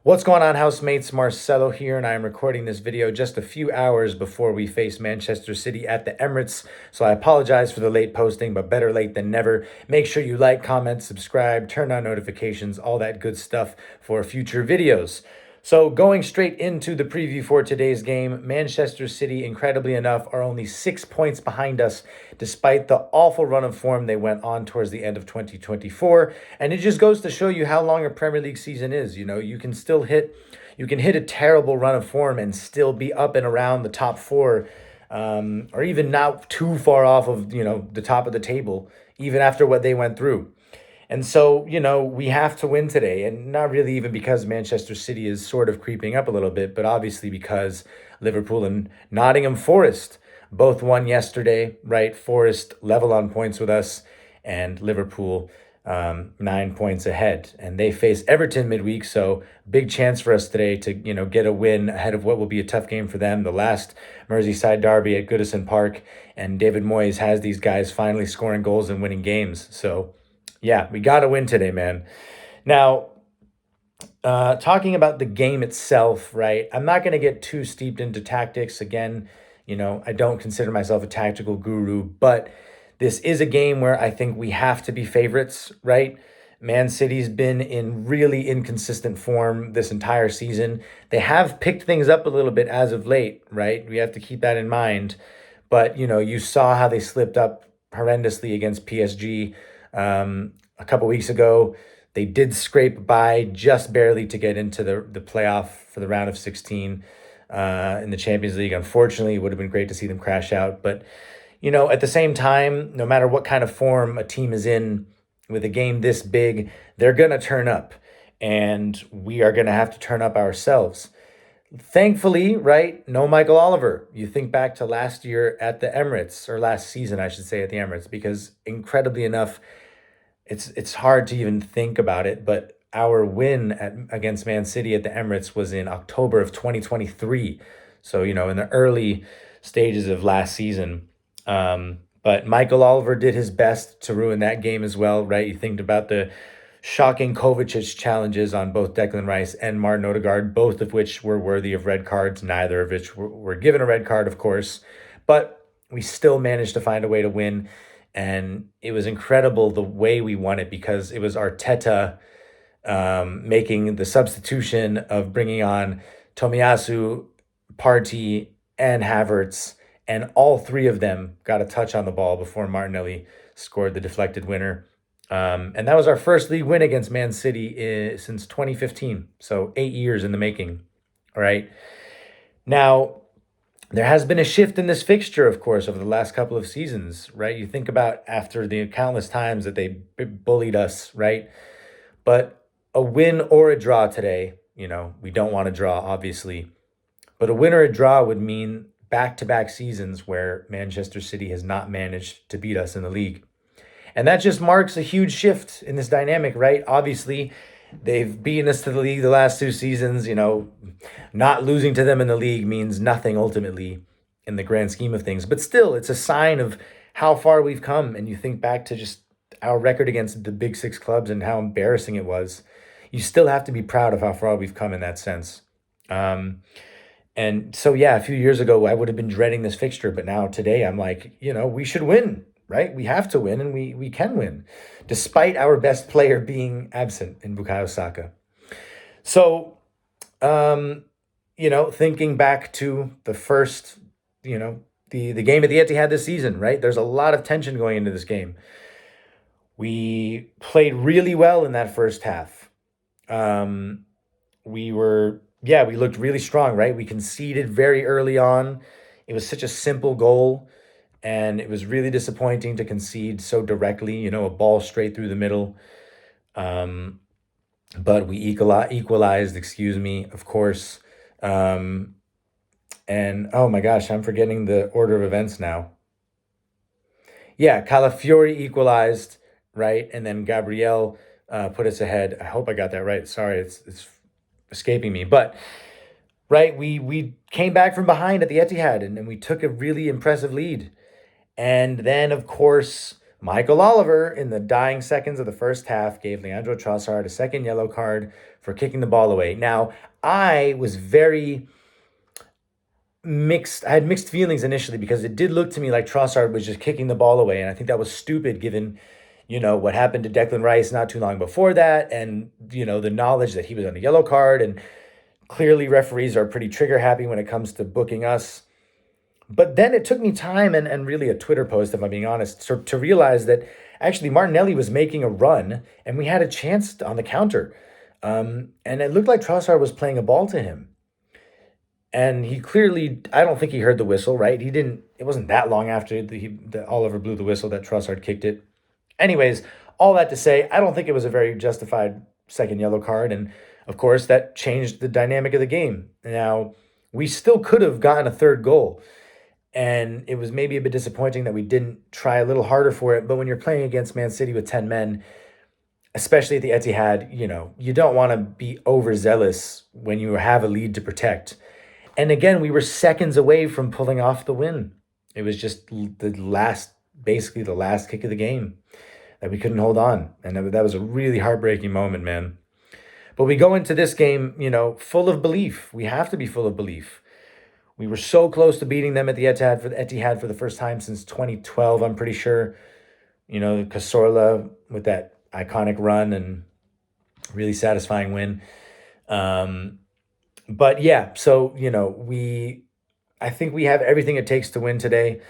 What's going on, housemates? Marcelo here, and I am recording this video just a few hours before we face Manchester City at the Emirates. So I apologize for the late posting, but better late than never. Make sure you like, comment, subscribe, turn on notifications, all that good stuff for future videos. So going straight into the preview for today's game, Manchester City, incredibly enough, are only 6 points behind us, despite the awful run of form they went on towards the end of 2024. And it just goes to show you how long a Premier League season is. You can hit a terrible run of form and still be up and around the top four, or even not too far off of, the top of the table, even after what they went through. And so, we have to win today. And not really even because Manchester City is sort of creeping up a little bit, but obviously because Liverpool and Nottingham Forest both won yesterday, right? Forest level on points with us, and Liverpool 9 points ahead. And they face Everton midweek. So big chance for us today to, get a win ahead of what will be a tough game for them. The last Merseyside derby at Goodison Park. And David Moyes has these guys finally scoring goals and winning games. So yeah, we got to win today, man. Now, talking about the game itself, right? I'm not going to get too steeped into tactics. Again, I don't consider myself a tactical guru, but this is a game where I think we have to be favorites, right? Man City's been in really inconsistent form this entire season. They have picked things up a little bit as of late, right? We have to keep that in mind. But, you saw how they slipped up horrendously against PSG a couple weeks ago. They did scrape by just barely to get into the playoff for the round of 16 in the Champions League. Unfortunately, it would have been great to see them crash out. But, at the same time, no matter what kind of form a team is in with a game this big, they're going to turn up. And we are going to have to turn up ourselves. Thankfully, right, no Michael Oliver. You think back to last year at the Emirates, or last season, I should say, at the Emirates, because incredibly enough, it's hard to even think about it, but our win against Man City at the Emirates was in October of 2023. So, in the early stages of last season. But Michael Oliver did his best to ruin that game as well, right? You think about the shocking Kovacic challenges on both Declan Rice and Martin Odegaard, both of which were worthy of red cards, neither of which were given a red card, of course. But we still managed to find a way to win. And it was incredible the way we won it, because it was Arteta making the substitution of bringing on Tomiyasu, Partey, and Havertz, and all three of them got a touch on the ball before Martinelli scored the deflected winner. And that was our first league win against Man City since 2015, so 8 years in the making. All right. Now, there has been a shift in this fixture, of course, over the last couple of seasons, right? You think about after the countless times that they bullied us, right? But a win or a draw today, we don't want to draw, obviously. But a win or a draw would mean back-to-back seasons where Manchester City has not managed to beat us in the league. And that just marks a huge shift in this dynamic, right? Obviously, they've beaten us to the league the last 2 seasons. Not losing to them in the league means nothing ultimately in the grand scheme of things. But still, it's a sign of how far we've come. And you think back to just our record against the big six clubs and how embarrassing it was. You still have to be proud of how far we've come in that sense. And so, yeah, a few years ago, I would have been dreading this fixture. But now today, I'm like, we should win, right? We have to win, and we can win, despite our best player being absent in Bukayo Saka. So, thinking back to the first, the game at the Etihad this season, right? There's a lot of tension going into this game. We played really well in that first half. We looked really strong, right? We conceded very early on. It was such a simple goal, and it was really disappointing to concede so directly, a ball straight through the middle. But we equalized, of course. And oh my gosh, I'm forgetting the order of events now. Yeah, Calafiori equalized, right? And then Gabriel put us ahead. I hope I got that right. Sorry, it's escaping me. But right, we came back from behind at the Etihad, and we took a really impressive lead. And then, of course, Michael Oliver, in the dying seconds of the first half, gave Leandro Trossard a second yellow card for kicking the ball away. Now, I was very mixed. I had mixed feelings initially because it did look to me like Trossard was just kicking the ball away, and I think that was stupid given, what happened to Declan Rice not too long before that, and the knowledge that he was on a yellow card, and clearly referees are pretty trigger happy when it comes to booking us. But then it took me time and really a Twitter post, if I'm being honest, to realize that actually Martinelli was making a run and we had a chance on the counter. And it looked like Trossard was playing a ball to him. And he clearly, I don't think he heard the whistle, right? It wasn't that long after the Oliver blew the whistle that Trossard kicked it. Anyways, all that to say, I don't think it was a very justified second yellow card. And of course, that changed the dynamic of the game. Now, we still could have gotten a third goal. And it was maybe a bit disappointing that we didn't try a little harder for it. But when you're playing against Man City with 10 men, especially at the Etihad, you don't want to be overzealous when you have a lead to protect. And again, we were seconds away from pulling off the win. It was just basically the last kick of the game that we couldn't hold on. And that was a really heartbreaking moment, man. But we go into this game, full of belief. We have to be full of belief. We were so close to beating them at the Etihad for the first time since 2012, I'm pretty sure. Cazorla with that iconic run and really satisfying win. But yeah, so, I think we have everything it takes to win today.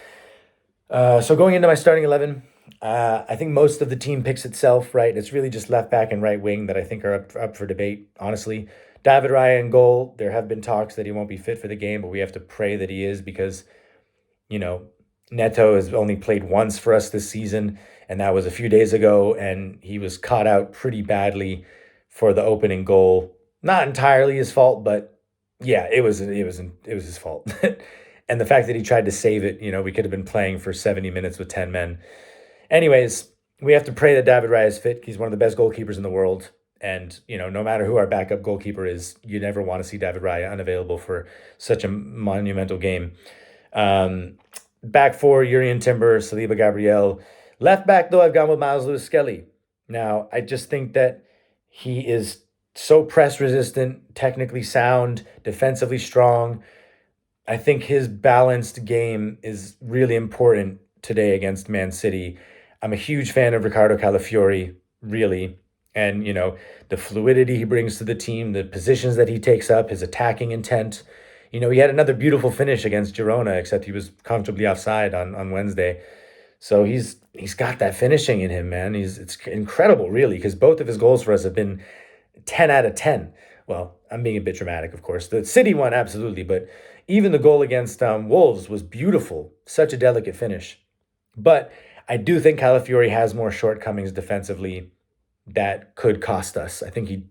So going into my starting 11, I think most of the team picks itself, right? It's really just left back and right wing that I think are up for debate, honestly. David Raya in goal. There have been talks that he won't be fit for the game, but we have to pray that he is because, Neto has only played once for us this season, and that was a few days ago, and he was caught out pretty badly for the opening goal. Not entirely his fault, but yeah, it was his fault. And the fact that he tried to save it, we could have been playing for 70 minutes with 10 men. Anyways, we have to pray that David Raya is fit. He's one of the best goalkeepers in the world. And, no matter who our backup goalkeeper is, you never want to see David Raya unavailable for such a monumental game. Back four, Urian Timber, Saliba Gabriel. Left back, though, I've gone with Miles Lewis-Skelly. Now, I just think that he is so press resistant, technically sound, defensively strong. I think his balanced game is really important today against Man City. I'm a huge fan of Ricardo Calafiori, really. And, the fluidity he brings to the team, the positions that he takes up, his attacking intent. He had another beautiful finish against Girona, except he was comfortably offside on Wednesday. So he's got that finishing in him, man. It's incredible, really, because both of his goals for us have been 10 out of 10. Well, I'm being a bit dramatic, of course. The City one, absolutely. But even the goal against Wolves was beautiful. Such a delicate finish. But I do think Calafiori has more shortcomings defensively that could cost us. I think he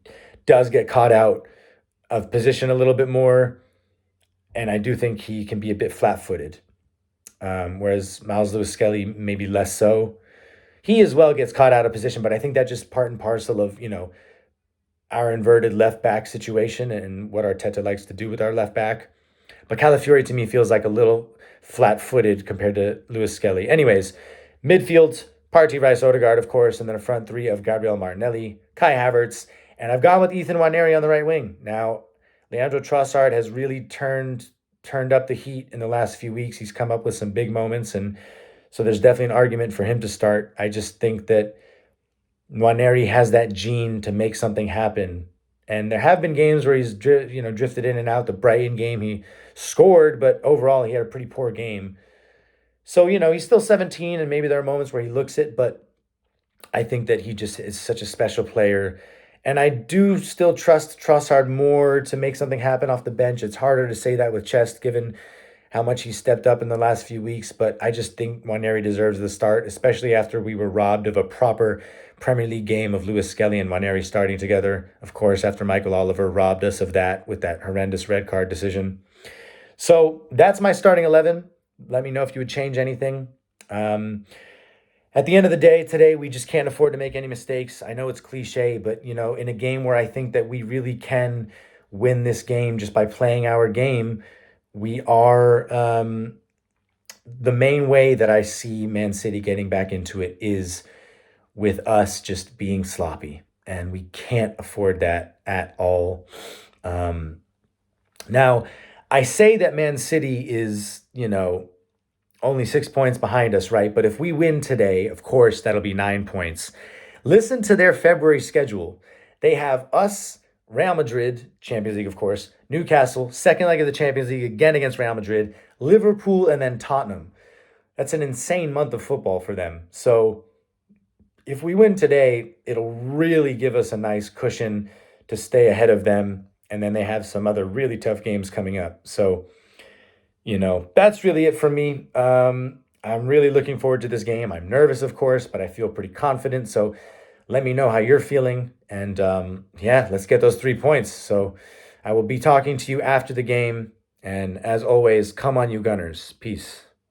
does get caught out of position a little bit more. And I do think he can be a bit flat-footed. Whereas Miles Lewis-Skelly maybe less so. He as well gets caught out of position, but I think that's just part and parcel of, our inverted left back situation and what Arteta likes to do with our left back. But Calafiori to me feels like a little flat-footed compared to Lewis-Skelly. Anyways, midfield, Partey, Rice, Odegaard, of course, and then a front three of Gabriel Martinelli, Kai Havertz, and I've gone with Ethan Nwaneri on the right wing. Now, Leandro Trossard has really turned up the heat in the last few weeks. He's come up with some big moments, and so there's definitely an argument for him to start. I just think that Nwaneri has that gene to make something happen. And there have been games where he's drifted in and out. The Brighton game, he scored, but overall he had a pretty poor game. So, he's still 17, and maybe there are moments where he looks it, but I think that he just is such a special player. And I do still trust Trossard more to make something happen off the bench. It's harder to say that with Chest, given how much he stepped up in the last few weeks, but I just think Nwaneri deserves the start, especially after we were robbed of a proper Premier League game of Lewis-Skelly and Nwaneri starting together. Of course, after Michael Oliver robbed us of that with that horrendous red card decision. So that's my starting 11. Let me know if you would change anything. At the end of the day, today, we just can't afford to make any mistakes. I know it's cliche, but, in a game where I think that we really can win this game just by playing our game, we are the main way that I see Man City getting back into it is with us just being sloppy. And we can't afford that at all. Um, Now, I say that Man City is, only 6 points behind us, right? But if we win today, of course, that'll be 9 points. Listen to their February schedule. They have us, Real Madrid, Champions League, of course, Newcastle, second leg of the Champions League again against Real Madrid, Liverpool, and then Tottenham. That's an insane month of football for them. So if we win today, it'll really give us a nice cushion to stay ahead of them. And then they have some other really tough games coming up. So, that's really it for me. I'm really looking forward to this game. I'm nervous, of course, but I feel pretty confident. So let me know how you're feeling. And yeah, let's get those 3 points. So I will be talking to you after the game. And as always, come on, you Gunners. Peace.